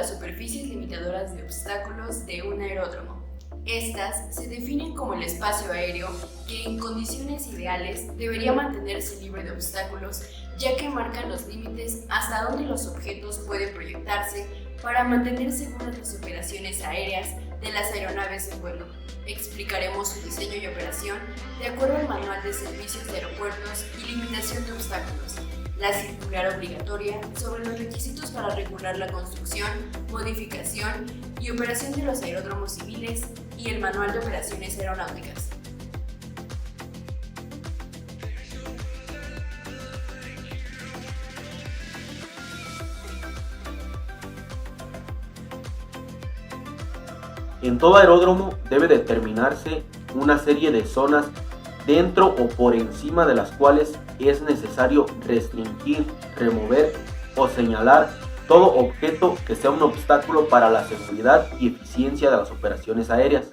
las superficies limitadoras de obstáculos de un aeródromo. Estas se definen como el espacio aéreo que en condiciones ideales debería mantenerse libre de obstáculos, ya que marcan los límites hasta donde los objetos pueden proyectarse para mantener seguras las operaciones aéreas de las aeronaves en vuelo. Explicaremos su diseño y operación de acuerdo al Manual de Servicios de Aeropuertos y Limitación de Obstáculos, la circular obligatoria sobre los requisitos para regular la construcción, modificación y operación de los aeródromos civiles y el Manual de Operaciones Aeronáuticas. En todo aeródromo debe determinarse una serie de zonas dentro o por encima de las cuales es necesario restringir, remover o señalar todo objeto que sea un obstáculo para la seguridad y eficiencia de las operaciones aéreas.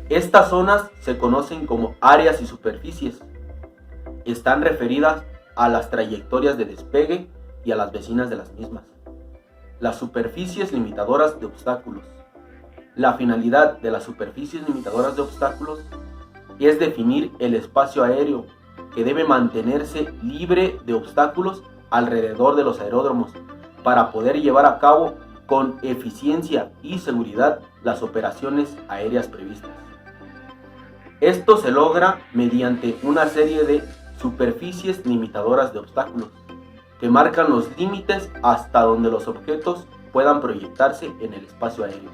Estas zonas se conocen como áreas y superficies. Están referidas a las trayectorias de despegue y a las vecinas de las mismas. Las superficies limitadoras de obstáculos. La finalidad de las superficies limitadoras de obstáculos es definir el espacio aéreo que debe mantenerse libre de obstáculos alrededor de los aeródromos para poder llevar a cabo con eficiencia y seguridad las operaciones aéreas previstas. Esto se logra mediante una serie de superficies limitadoras de obstáculos que marcan los límites hasta donde los objetos puedan proyectarse en el espacio aéreo.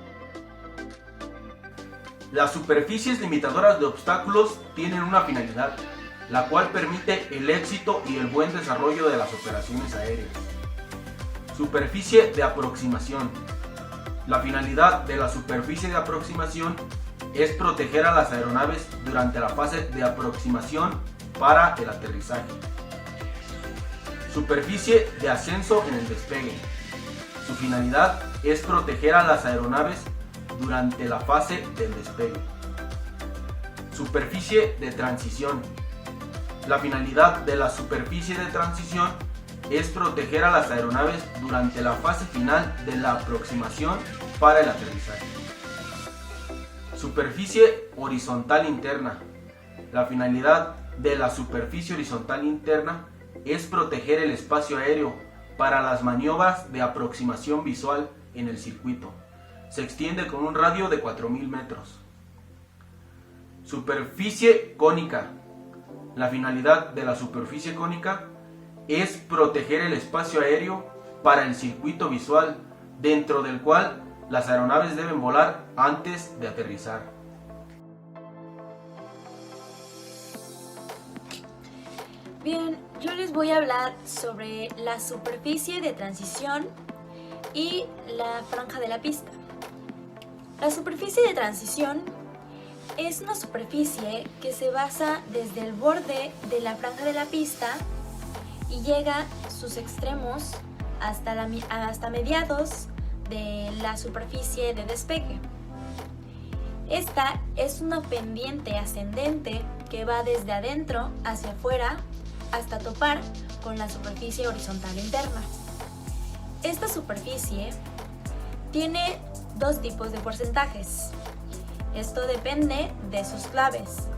Las superficies limitadoras de obstáculos tienen una finalidad, la cual permite el éxito y el buen desarrollo de las operaciones aéreas. Superficie de aproximación. La finalidad de la superficie de aproximación es proteger a las aeronaves durante la fase de aproximación para el aterrizaje. Superficie de ascenso en el despegue. Su finalidad es proteger a las aeronaves durante la fase del despegue. Superficie de transición. La finalidad de la superficie de transición es proteger a las aeronaves durante la fase final de la aproximación para el aterrizaje. Superficie horizontal interna. La finalidad de la superficie horizontal interna es proteger el espacio aéreo para las maniobras de aproximación visual en el circuito. Se extiende con un radio de 4.000 metros. Superficie cónica. La finalidad de la superficie cónica es proteger el espacio aéreo para el circuito visual, dentro del cual las aeronaves deben volar antes de aterrizar. Bien, yo les voy a hablar sobre la superficie de transición y la franja de la pista. La superficie de transición es una superficie que se basa desde el borde de la franja de la pista y llega a sus extremos hasta mediados de la superficie de despegue. Esta es una pendiente ascendente que va desde adentro hacia afuera hasta topar con la superficie horizontal interna. Esta superficie tiene dos tipos de porcentajes. Esto depende de sus claves.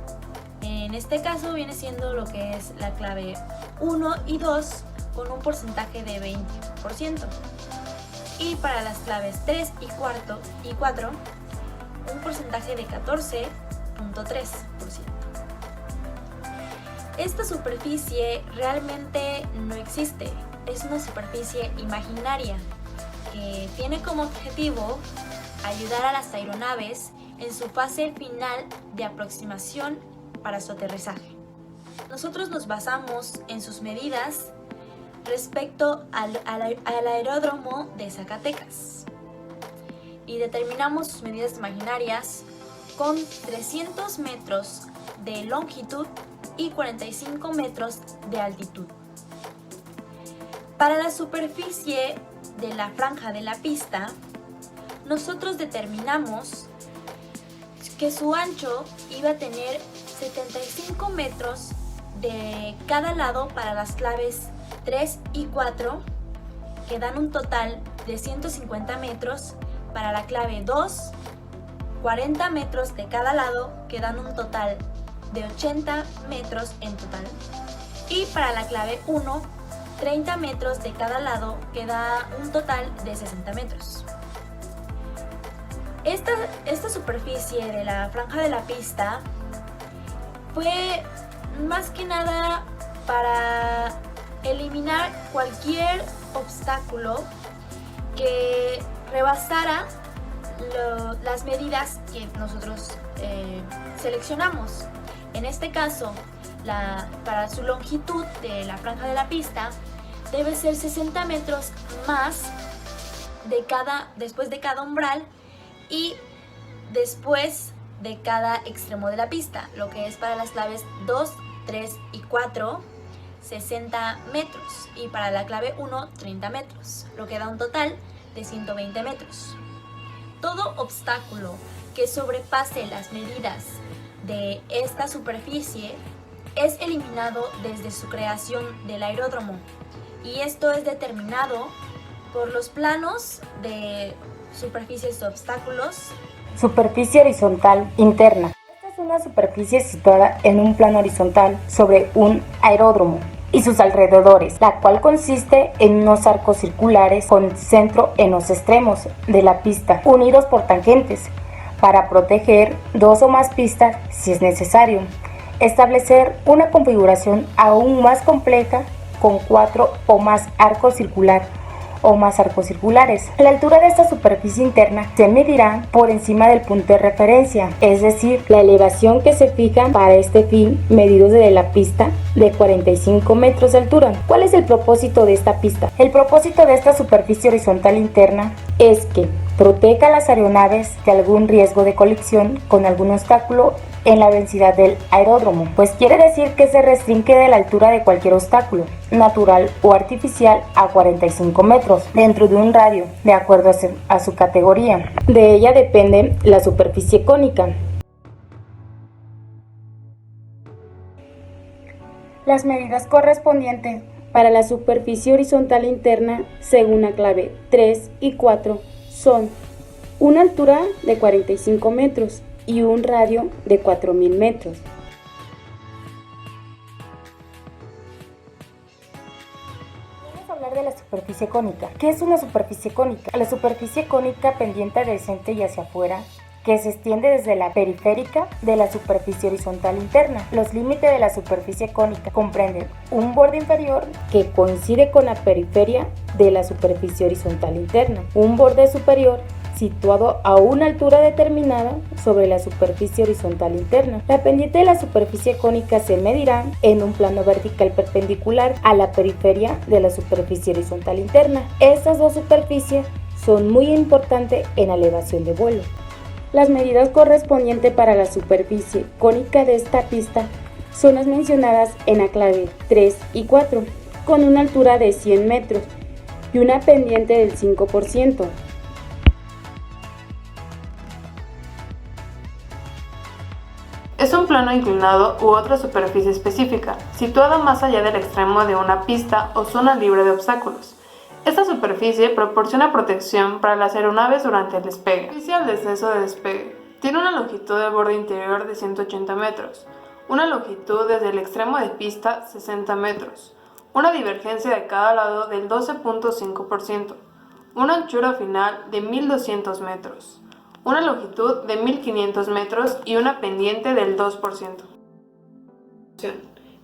En este caso viene siendo lo que es la clave 1 y 2 con un porcentaje de 20%. Y para las claves 3 y 4, un porcentaje de 14.3%. Esta superficie realmente no existe, es una superficie imaginaria que tiene como objetivo ayudar a las aeronaves en su fase final de aproximación para su aterrizaje. Nosotros nos basamos en sus medidas respecto al aeródromo de Zacatecas y determinamos sus medidas imaginarias con 300 metros de longitud y 45 metros de altitud. Para la superficie de la franja de la pista, nosotros determinamos que su ancho iba a tener 75 metros de cada lado para las claves 3 y 4, que dan un total de 150 metros, para la clave 2, 40 metros de cada lado, que dan un total de 80 metros en total. Y para la clave 1, 30 metros de cada lado, que da un total de 60 metros. Esta superficie de la franja de la pista fue más que nada para eliminar cualquier obstáculo que rebasara las medidas que nosotros seleccionamos. En este caso, para su longitud de la franja de la pista debe ser 60 metros más después de cada umbral y después de cada extremo de la pista, lo que es para las claves 2, 3 y 4, 60 metros, y para la clave 1, 30 metros, lo que da un total de 120 metros. Todo obstáculo que sobrepase las medidas de esta superficie es eliminado desde su creación del aeródromo, y esto es determinado por los planos de superficies de obstáculos. Superficie horizontal interna. Esta es una superficie situada en un plano horizontal sobre un aeródromo y sus alrededores, la cual consiste en unos arcos circulares con centro en los extremos de la pista, unidos por tangentes, para proteger 2 o más pistas si es necesario. Establecer una configuración aún más compleja con 4 o más arcos circulares. La altura de esta superficie interna se medirá por encima del punto de referencia, es decir, la elevación que se fija para este fin, medido desde la pista de 45 metros de altura. ¿Cuál es el propósito de esta pista? El propósito de esta superficie horizontal interna es que proteja a las aeronaves de algún riesgo de colisión con algún obstáculo en la densidad del aeródromo, pues quiere decir que se restringe de la altura de cualquier obstáculo, natural o artificial, a 45 metros, dentro de un radio, de acuerdo a su categoría. De ella depende la superficie cónica. Las medidas correspondientes para la superficie horizontal interna, según la clave 3 y 4, son una altura de 45 metros y un radio de 4.000 metros. Vamos a hablar de la superficie cónica. ¿Qué es una superficie cónica? La superficie cónica pendiente del centro y hacia afuera, que se extiende desde la periférica de la superficie horizontal interna. Los límites de la superficie cónica comprenden un borde inferior que coincide con la periferia de la superficie horizontal interna, un borde superior situado a una altura determinada sobre la superficie horizontal interna. La pendiente de la superficie cónica se medirá en un plano vertical perpendicular a la periferia de la superficie horizontal interna. Estas dos superficies son muy importantes en la elevación de vuelo. Las medidas correspondientes para la superficie cónica de esta pista son las mencionadas en la clave 3 y 4, con una altura de 100 metros y una pendiente del 5%. Es un plano inclinado u otra superficie específica, situada más allá del extremo de una pista o zona libre de obstáculos. Esta superficie proporciona protección para las aeronaves durante el despegue. Superficie al descenso de despegue. Tiene una longitud de borde interior de 180 metros, una longitud desde el extremo de pista 60 metros, una divergencia de cada lado del 12.5%, una anchura final de 1.200 metros, una longitud de 1.500 metros y una pendiente del 2%.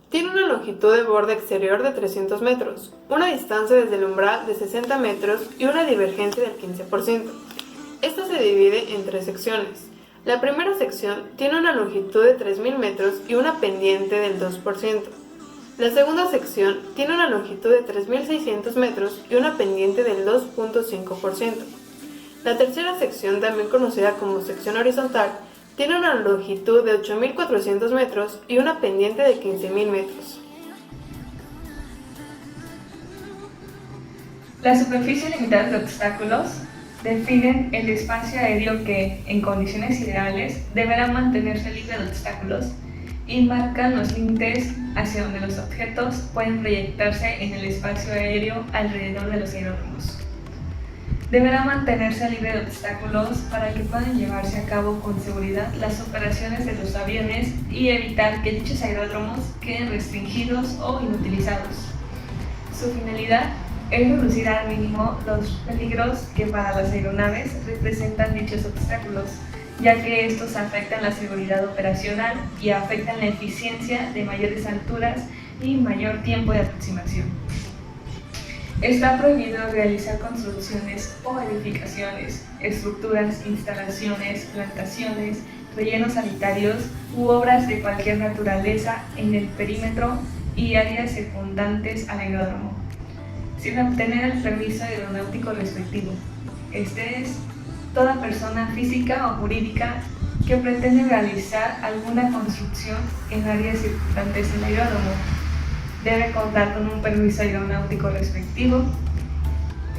Tiene una longitud de borde exterior de 300 metros, una distancia desde el umbral de 60 metros y una divergencia del 15%. Esta se divide en 3 secciones. La primera sección tiene una longitud de 3.000 metros y una pendiente del 2%. La segunda sección tiene una longitud de 3.600 metros y una pendiente del 2.5%. La tercera sección, también conocida como sección horizontal, tiene una longitud de 8.400 metros y una pendiente de 15.000 metros. Las superficies limitadas de obstáculos definen el espacio aéreo que, en condiciones ideales, deberá mantenerse libre de obstáculos y marcan los límites hacia donde los objetos pueden proyectarse en el espacio aéreo alrededor de los aeródromos. Deberá mantenerse libre de obstáculos para que puedan llevarse a cabo con seguridad las operaciones de los aviones y evitar que dichos aeródromos queden restringidos o inutilizados. Su finalidad es reducir al mínimo los peligros que para las aeronaves representan dichos obstáculos, ya que estos afectan la seguridad operacional y afectan la eficiencia de mayores alturas y mayor tiempo de aproximación. Está prohibido realizar construcciones o edificaciones, estructuras, instalaciones, plantaciones, rellenos sanitarios u obras de cualquier naturaleza en el perímetro y áreas circundantes al aeródromo, sin obtener el permiso aeronáutico respectivo. Este es toda persona física o jurídica que pretende realizar alguna construcción en áreas circundantes al aeródromo. Debe contar con un permiso aeronáutico respectivo.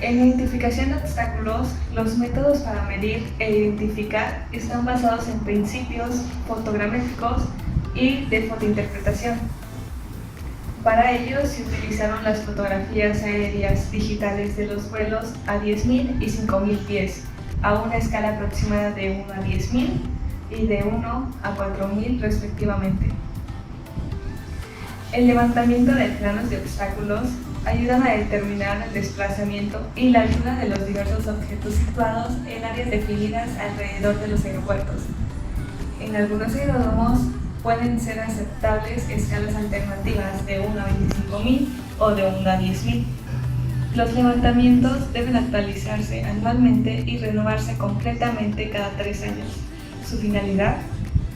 En la identificación de obstáculos, los métodos para medir e identificar están basados en principios fotogramétricos y de fotointerpretación. Para ello se utilizaron las fotografías aéreas digitales de los vuelos a 10.000 y 5.000 pies, a una escala aproximada de 1 a 10.000 y de 1 a 4.000 respectivamente. El levantamiento de planos de obstáculos ayudan a determinar el desplazamiento y la altura de los diversos objetos situados en áreas definidas alrededor de los aeropuertos. En algunos aeródromos pueden ser aceptables escalas alternativas de 1 a 25.000 o de 1 a 10.000. Los levantamientos deben actualizarse anualmente y renovarse completamente cada 3 años. Su finalidad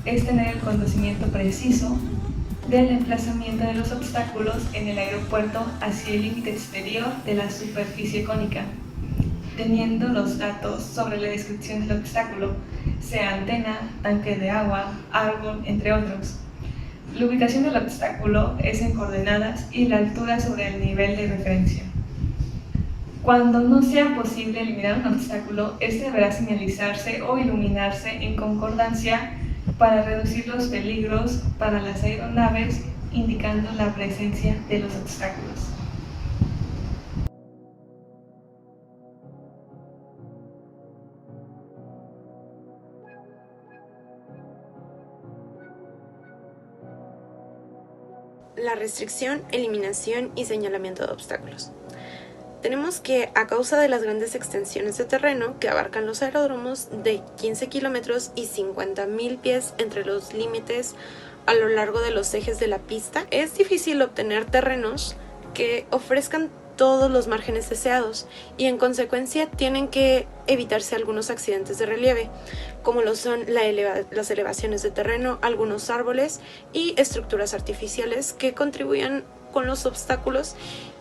es tener el conocimiento preciso del emplazamiento de los obstáculos en el aeropuerto hacia el límite exterior de la superficie cónica, teniendo los datos sobre la descripción del obstáculo, sea antena, tanque de agua, árbol, entre otros. La ubicación del obstáculo es en coordenadas y la altura sobre el nivel de referencia. Cuando no sea posible eliminar un obstáculo, este deberá señalizarse o iluminarse en concordancia para reducir los peligros para las aeronaves, indicando la presencia de los obstáculos. La restricción, eliminación y señalamiento de obstáculos. Tenemos que, a causa de las grandes extensiones de terreno que abarcan los aeródromos de 15 kilómetros y 50.000 pies entre los límites a lo largo de los ejes de la pista, es difícil obtener terrenos que ofrezcan todos los márgenes deseados y en consecuencia tienen que evitarse algunos accidentes de relieve, como lo son las elevaciones de terreno, algunos árboles y estructuras artificiales que contribuyen con los obstáculos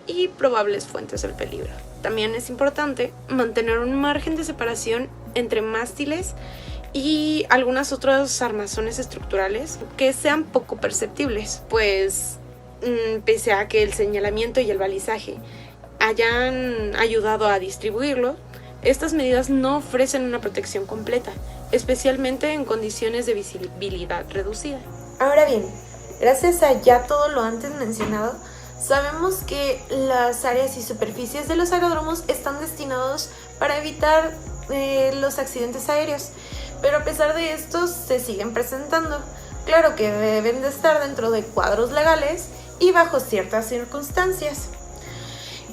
y probables fuentes del peligro. También es importante mantener un margen de separación entre mástiles y algunas otras armazones estructurales que sean poco perceptibles, pues pese a que el señalamiento y el balizaje hayan ayudado a distribuirlo, estas medidas no ofrecen una protección completa, especialmente en condiciones de visibilidad reducida. Ahora bien, gracias a ya todo lo antes mencionado, sabemos que las áreas y superficies de los aeródromos están destinados para evitar los accidentes aéreos, pero a pesar de esto se siguen presentando. Claro que deben de estar dentro de cuadros legales y bajo ciertas circunstancias.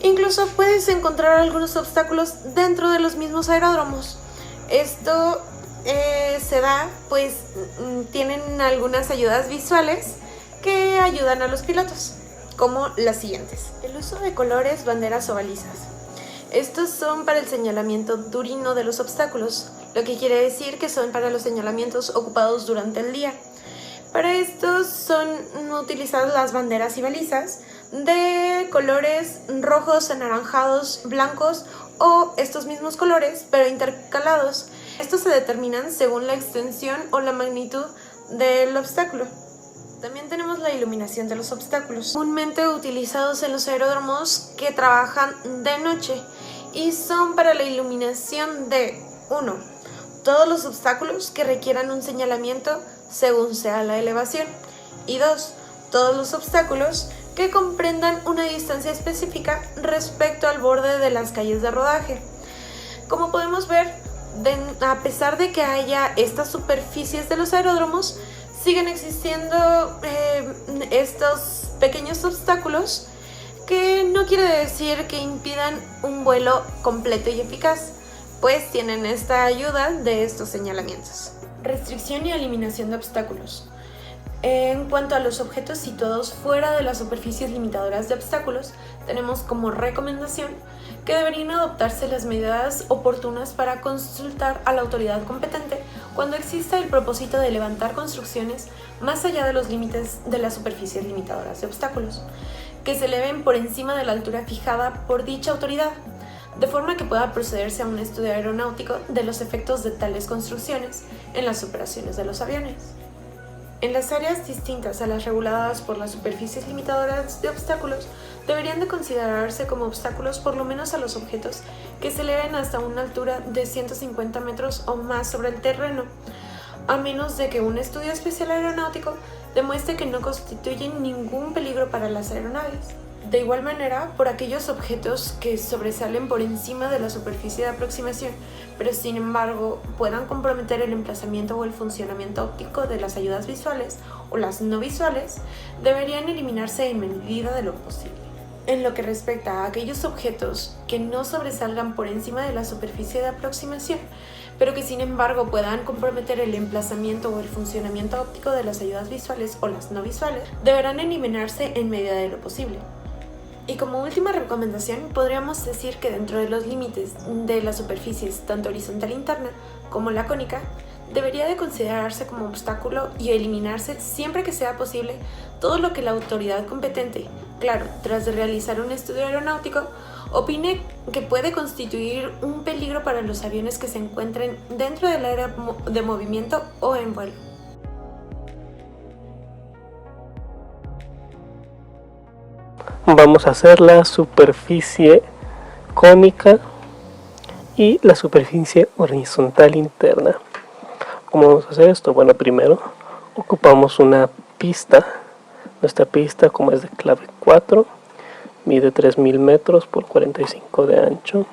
Incluso puedes encontrar algunos obstáculos dentro de los mismos aeródromos. Esto se da pues tienen algunas ayudas visuales que ayudan a los pilotos, como las siguientes. El uso de colores, banderas o balizas. Estos son para el señalamiento diurno de los obstáculos, lo que quiere decir que son para los señalamientos ocupados durante el día. Para estos son utilizadas las banderas y balizas de colores rojos, anaranjados, blancos o estos mismos colores pero intercalados. Estos se determinan según la extensión o la magnitud del obstáculo. También tenemos la iluminación de los obstáculos, comúnmente utilizados en los aeródromos que trabajan de noche y son para la iluminación de 1. Todos los obstáculos que requieran un señalamiento según sea la elevación y 2. Todos los obstáculos que comprendan una distancia específica respecto al borde de las calles de rodaje. Como podemos ver, a pesar de que haya estas superficies de los aeródromos, siguen existiendo estos pequeños obstáculos que no quiere decir que impidan un vuelo completo y eficaz, pues tienen esta ayuda de estos señalamientos. Restricción y eliminación de obstáculos. En cuanto a los objetos situados fuera de las superficies limitadoras de obstáculos, tenemos como recomendación que deberían adoptarse las medidas oportunas para consultar a la autoridad competente cuando exista el propósito de levantar construcciones más allá de los límites de las superficies limitadoras de obstáculos, que se eleven por encima de la altura fijada por dicha autoridad, de forma que pueda procederse a un estudio aeronáutico de los efectos de tales construcciones en las operaciones de los aviones. En las áreas distintas a las reguladas por las superficies limitadoras de obstáculos, deberían de considerarse como obstáculos por lo menos a los objetos que se eleven hasta una altura de 150 metros o más sobre el terreno, a menos de que un estudio especial aeronáutico demuestre que no constituyen ningún peligro para las aeronaves. De igual manera, por aquellos objetos que sobresalen por encima de la superficie de aproximación, pero sin embargo puedan comprometer el emplazamiento o el funcionamiento óptico de las ayudas visuales o las no visuales, deberían eliminarse en medida de lo posible. En lo que respecta a aquellos objetos que no sobresalgan por encima de la superficie de aproximación, pero que sin embargo puedan comprometer el emplazamiento o el funcionamiento óptico de las ayudas visuales o las no visuales, deberán eliminarse en medida de lo posible. Y como última recomendación, podríamos decir que dentro de los límites de las superficies, tanto horizontal interna como la cónica, debería de considerarse como obstáculo y eliminarse siempre que sea posible todo lo que la autoridad competente, claro, tras de realizar un estudio aeronáutico, opine que puede constituir un peligro para los aviones que se encuentren dentro del área de movimiento o en vuelo. Vamos a hacer la superficie cónica y la superficie horizontal interna. ¿Cómo vamos a hacer esto? Bueno, primero ocupamos una pista. Nuestra pista, como es de clave 4, mide 3000 metros por 45 de ancho.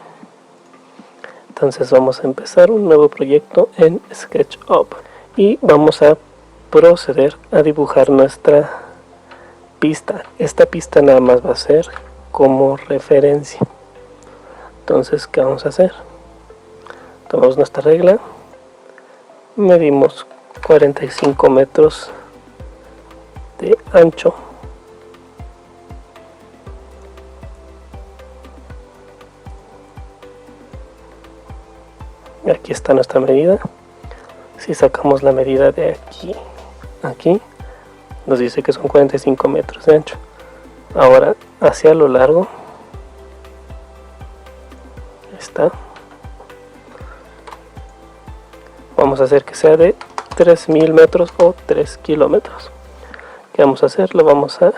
Entonces vamos a empezar un nuevo proyecto en SketchUp y vamos a proceder a dibujar nuestra pista. Esta pista nada más va a ser como referencia. Entonces, ¿qué vamos a hacer? Tomamos nuestra regla, medimos 45 metros de ancho, aquí está nuestra medida. Si sacamos la medida de aquí a aquí, nos dice que son 45 metros de ancho. Ahora hacia lo largo, está, vamos a hacer que sea de 3000 metros o 3 kilómetros. ¿Qué vamos a hacer? Lo vamos a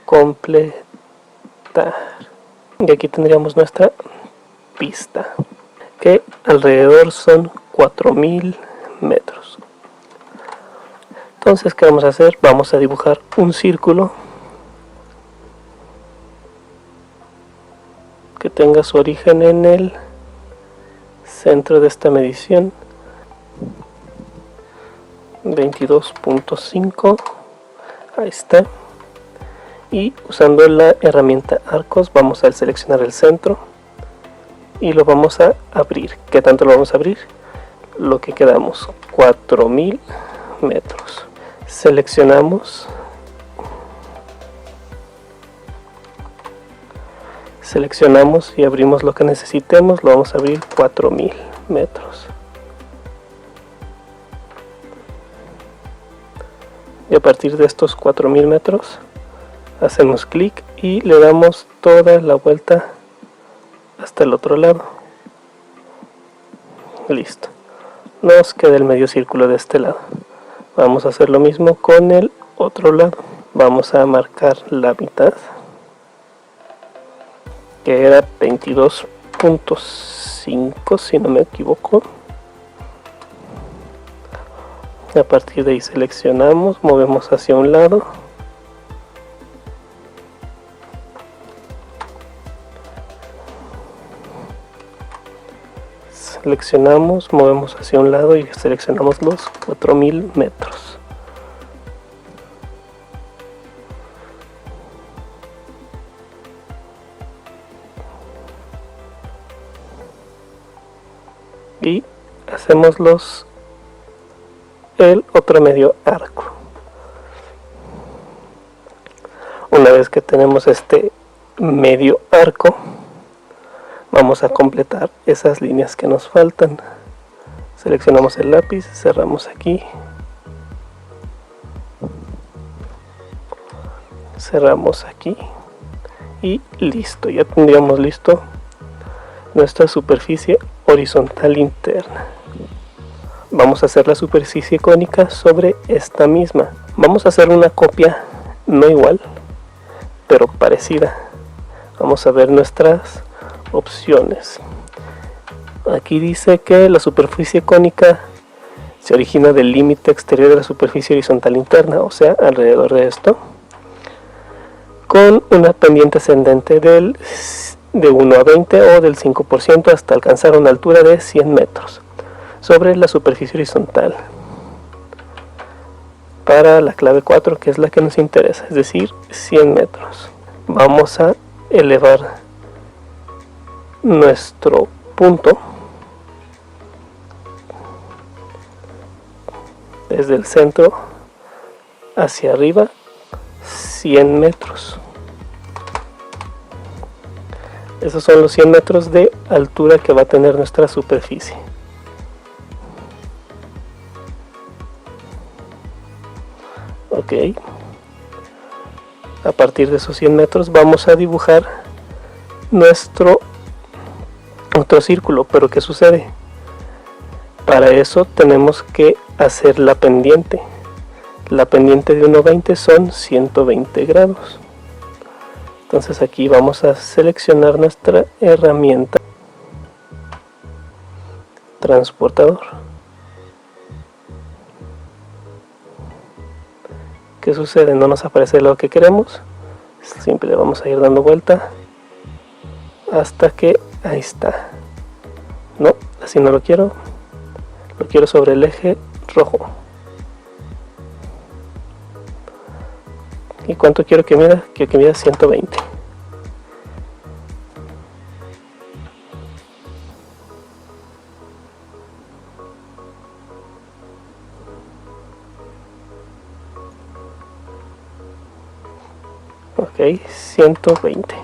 completar y aquí tendríamos nuestra pista, que alrededor son 4000 metros. Entonces, ¿qué vamos a hacer? Vamos a dibujar un círculo que tenga su origen en el centro de esta medición, 22.5, ahí está. Y usando la herramienta arcos vamos a seleccionar el centro y lo vamos a abrir. ¿Qué tanto lo vamos a abrir? Lo que quedamos, 4000 metros. Seleccionamos y abrimos lo que necesitemos. Lo vamos a abrir 4000 metros. Y a partir de estos 4000 metros hacemos clic y le damos toda la vuelta hasta el otro lado. Listo, nos queda el medio círculo de este lado. Vamos a hacer lo mismo con el otro lado. Vamos a marcar la mitad, que era 22.5 si no me equivoco. A partir de ahí seleccionamos, movemos hacia un lado seleccionamos, movemos hacia un lado y seleccionamos los 4000 metros. Y hacemos el otro medio arco. Una vez que tenemos este medio arco, vamos a completar esas líneas que nos faltan. Seleccionamos el lápiz, cerramos aquí, cerramos aquí y listo. Ya tendríamos listo nuestra superficie horizontal interna. Vamos a hacer la superficie cónica sobre esta misma. Vamos a hacer una copia no igual, pero parecida. Vamos a ver nuestras opciones. Aquí dice que la superficie cónica se origina del límite exterior de la superficie horizontal interna, o sea, alrededor de esto, con una pendiente ascendente de 1 a 20 o del 5% hasta alcanzar una altura de 100 metros sobre la superficie horizontal. Para la clave 4, que es la que nos interesa, es decir, 100 metros. Vamos a elevar nuestro punto desde el centro hacia arriba 100 metros. Esos son los 100 metros de altura que va a tener nuestra superficie. Ok. A partir de esos 100 metros vamos a dibujar nuestro otro círculo. Pero ¿qué sucede? Para eso tenemos que hacer la pendiente. La pendiente de 1,20 son 120 grados. Entonces aquí vamos a seleccionar nuestra herramienta transportador. ¿Qué sucede? No nos aparece lo que queremos. Siempre vamos a ir dando vuelta hasta que ahí está. No, así no lo quiero. Lo quiero sobre el eje rojo. ¿Y cuánto quiero que mida? Quiero que mida 120. Ok, 120.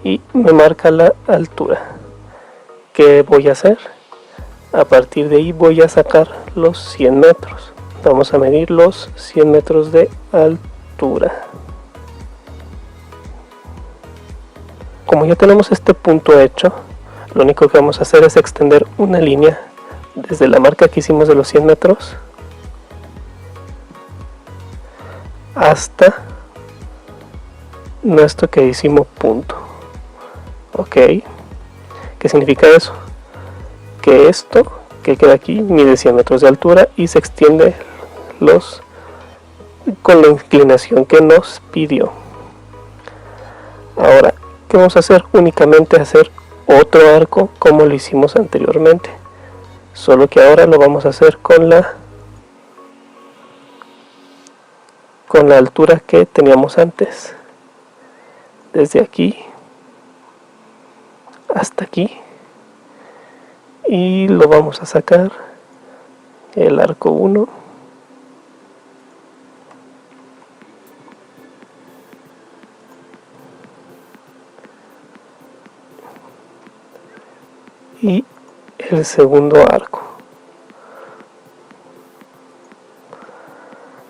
Y me marca la altura. ¿Qué voy a hacer? A partir de ahí voy a sacar los 100 metros. Vamos a medir los 100 metros de altura. Como ya tenemos este punto hecho, lo único que vamos a hacer es extender una línea desde la marca que hicimos de los 100 metros hasta nuestro queridísimo punto. Ok, ¿qué significa eso? Que esto que queda aquí mide 100 metros de altura y se extiende con la inclinación que nos pidió. Ahora, ¿qué vamos a hacer? Únicamente hacer otro arco como lo hicimos anteriormente, solo que ahora lo vamos a hacer con la altura que teníamos antes, desde aquí hasta aquí, y lo vamos a sacar el arco 1 y el segundo arco.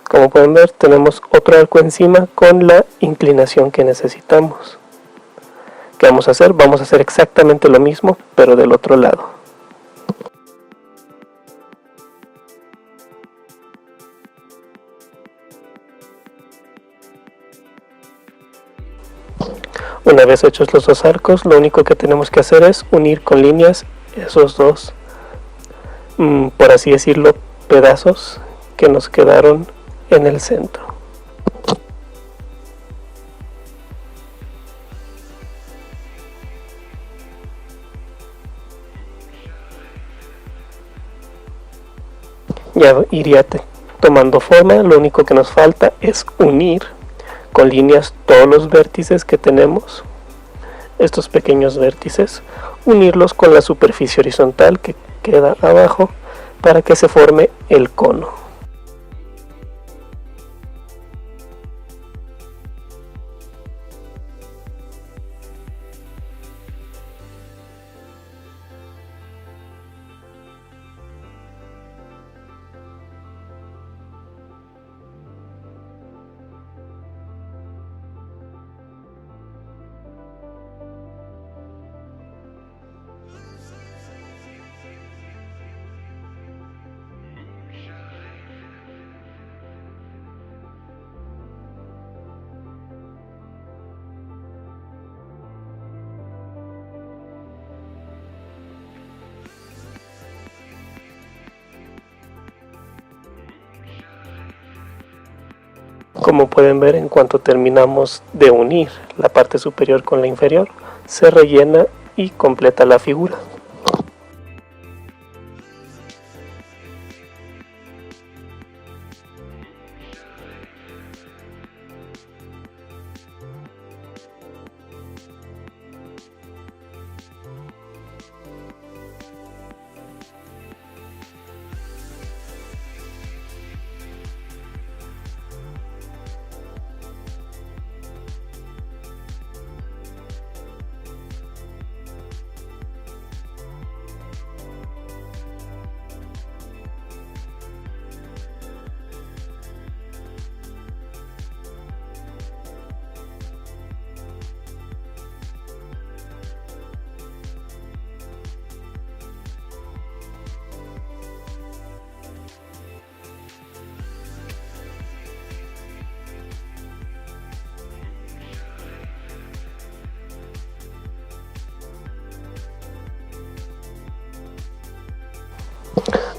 Como pueden ver, tenemos otro arco encima con la inclinación que necesitamos. ¿Qué vamos a hacer? Vamos a hacer exactamente lo mismo, pero del otro lado. Una vez hechos los dos arcos, lo único que tenemos que hacer es unir con líneas esos dos, por así decirlo, pedazos que nos quedaron en el centro. ya iría tomando forma. Lo único que nos falta es unir con líneas todos los vértices que tenemos, estos pequeños vértices, unirlos con la superficie horizontal que queda abajo para que se forme el cono. Como pueden ver, en cuanto terminamos de unir la parte superior con la inferior, se rellena y completa la figura.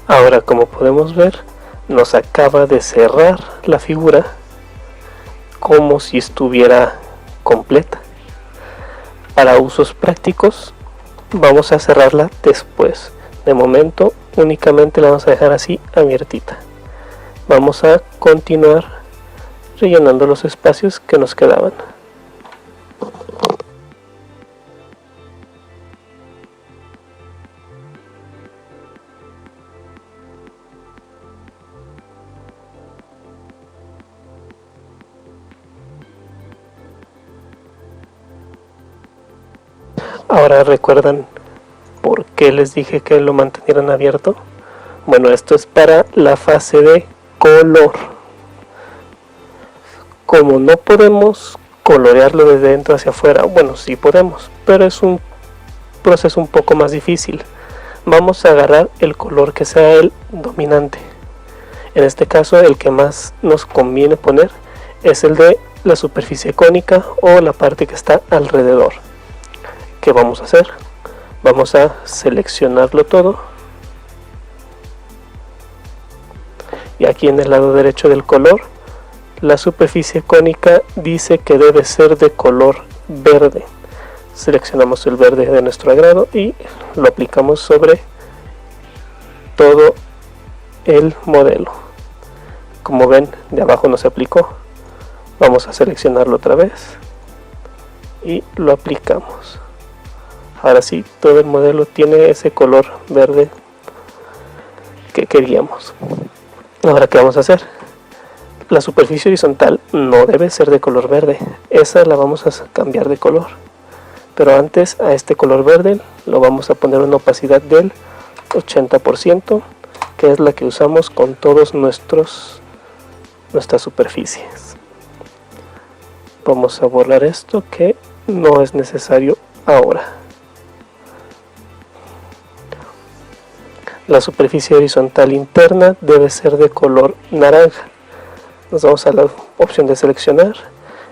Ahora, como podemos ver, nos acaba de cerrar la figura como si estuviera completa. Para usos prácticos vamos a cerrarla después. De momento únicamente la vamos a dejar así abiertita. Vamos a continuar rellenando los espacios que nos quedaban. Ahora, ¿recuerdan por qué les dije que lo mantuvieran abierto? Bueno, esto es para la fase de color. Como no podemos colorearlo desde dentro hacia afuera, bueno, sí podemos, pero es un proceso un poco más difícil. Vamos a agarrar el color que sea el dominante. En este caso, el que más nos conviene poner es el de la superficie cónica o la parte que está alrededor. ¿Qué vamos a hacer? Vamos a seleccionarlo todo, y aquí en el lado derecho del color, la superficie cónica dice que debe ser de color verde. Seleccionamos el verde de nuestro agrado y lo aplicamos sobre todo el modelo. Como ven, de abajo no se aplicó. Vamos a seleccionarlo otra vez y lo aplicamos. Ahora sí, todo el modelo tiene ese color verde que queríamos. Ahora, ¿qué vamos a hacer? La superficie horizontal no debe ser de color verde. Esa la vamos a cambiar de color. Pero antes, a este color verde lo vamos a poner una opacidad del 80%, que es la que usamos con todos nuestras superficies. Vamos a borrar esto que no es necesario ahora. La superficie horizontal interna debe ser de color naranja. Nos vamos a la opción de seleccionar,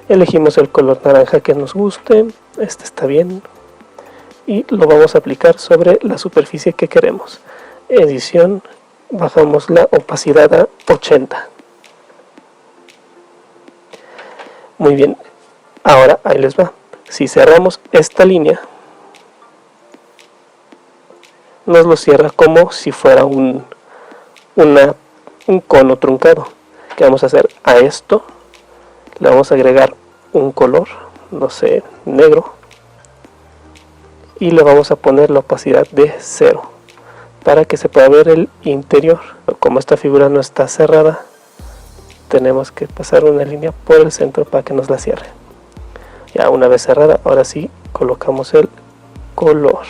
elegimos el color naranja que nos guste, este está bien, y lo vamos a aplicar sobre la superficie que queremos. Edición, bajamos la opacidad a 80. Muy bien, ahora ahí les va. Si cerramos esta línea, nos lo cierra como si fuera una un cono truncado. ¿Qué vamos a hacer? A esto le vamos a agregar un color, no sé, negro, y le vamos a poner la opacidad de 0 para que se pueda ver el interior. Como esta figura no está cerrada, tenemos que pasar una línea por el centro para que nos la cierre. Ya una vez cerrada, ahora sí colocamos el color.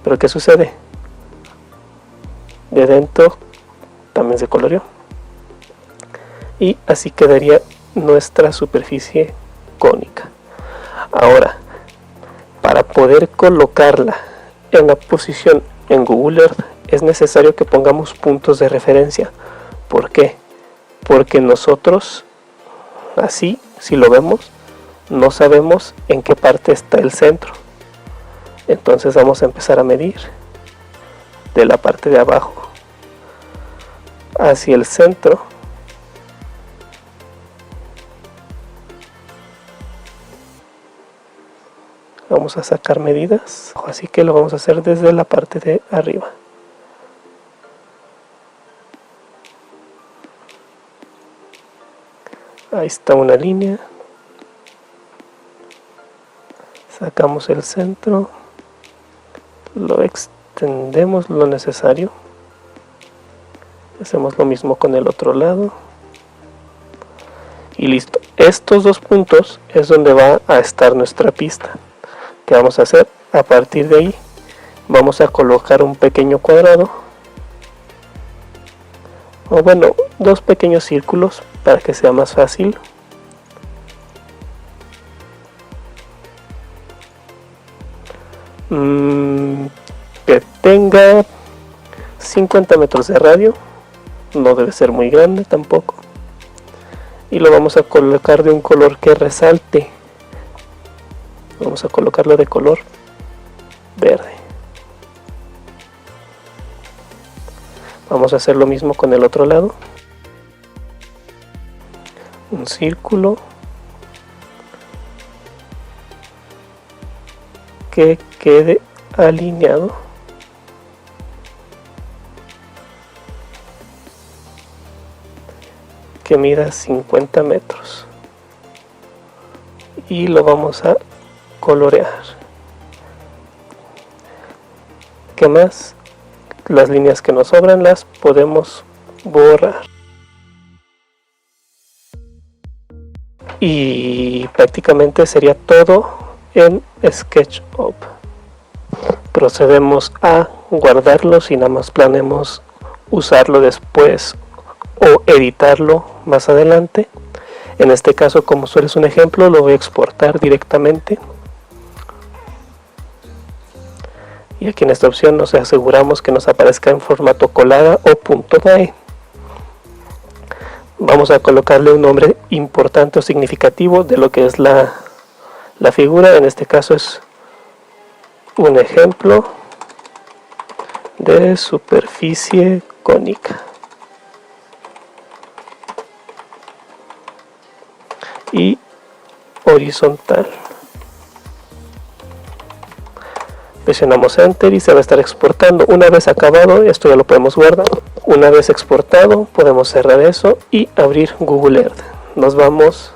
Pero ¿qué sucede? De dentro también se coloreó. Y así quedaría nuestra superficie cónica. Ahora, para poder colocarla en la posición en Google Earth es necesario que pongamos puntos de referencia. ¿Por qué? Porque nosotros, así, si lo vemos, no sabemos en qué parte está el centro. Entonces vamos a empezar a medir de la parte de abajo hacia el centro. Vamos a sacar medidas, así que lo vamos a hacer desde la parte de arriba. Ahí está una línea. Sacamos el centro, lo extendemos lo necesario. Hacemos lo mismo con el otro lado. Y listo. Estos dos puntos es donde va a estar nuestra pista. ¿Qué vamos a hacer? A partir de ahí vamos a colocar un pequeño cuadrado, o bueno, dos pequeños círculos para que sea más fácil. Que tenga 50 metros de radio, no debe ser muy grande tampoco, y lo vamos a colocar de un color que resalte. Vamos a colocarlo de color verde. Vamos a hacer lo mismo con el otro lado. Un círculo que quede alineado. Que mida 50 metros. Y lo vamos a colorear. ¿Qué más? Las líneas que nos sobran las podemos borrar. Y prácticamente sería todo en SketchUp. Procedemos a guardarlo si nada más planeamos usarlo después o editarlo más adelante. En este caso, como solo es un ejemplo, lo voy a exportar directamente. Y aquí en esta opción nos aseguramos que nos aparezca en formato colada o .mae. Vamos a colocarle un nombre importante o significativo de lo que es la figura. En este caso es un ejemplo de superficie cónica. Y horizontal. Presionamos Enter y se va a estar exportando. Una vez acabado, esto ya lo podemos guardar. Una vez exportado, podemos cerrar eso y abrir Google Earth. Nos vamos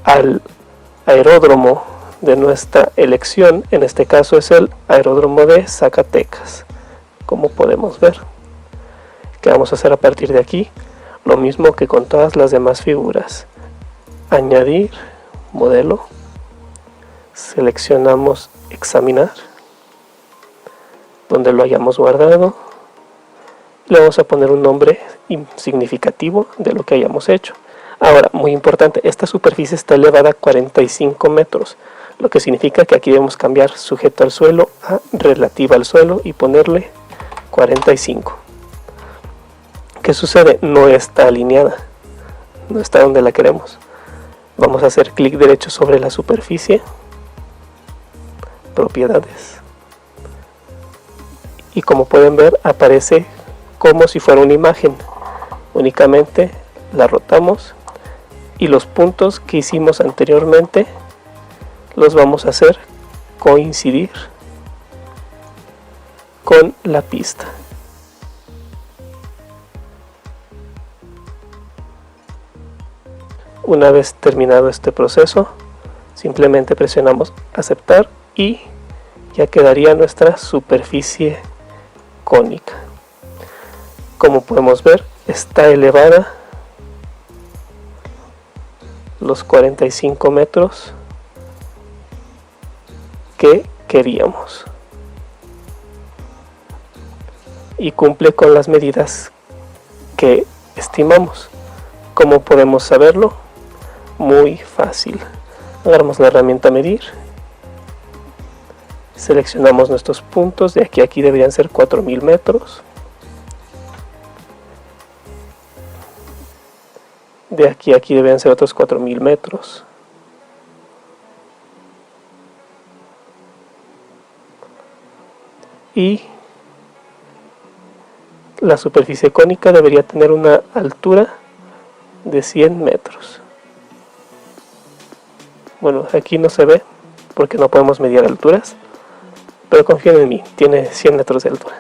al aeródromo de nuestra elección. En este caso es el aeródromo de Zacatecas. Como podemos ver, ¿qué vamos a hacer a partir de aquí? Lo mismo que con todas las demás figuras. Añadir modelo. Seleccionamos examinar donde lo hayamos guardado, le vamos a poner un nombre significativo de lo que hayamos hecho. Ahora, muy importante, esta superficie está elevada a 45 metros, lo que significa que aquí debemos cambiar sujeto al suelo a relativa al suelo y ponerle 45. ¿Qué sucede? No está alineada, no está donde la queremos. Vamos a hacer clic derecho sobre la superficie, propiedades, y como pueden ver aparece como si fuera una imagen. Únicamente la rotamos y los puntos que hicimos anteriormente los vamos a hacer coincidir con la pista. Una vez terminado este proceso, simplemente presionamos aceptar y ya quedaría nuestra superficie cónica. Como podemos ver, está elevada los 45 metros que queríamos y cumple con las medidas que estimamos. ¿Cómo podemos saberlo? Muy fácil. Agarramos la herramienta medir, seleccionamos nuestros puntos, de aquí a aquí deberían ser 4000 metros, de aquí a aquí deberían ser otros 4000 metros, y la superficie cónica debería tener una altura de 100 metros. Bueno, aquí no se ve porque no podemos medir alturas, pero confíen en mí, tiene 100 metros de altura.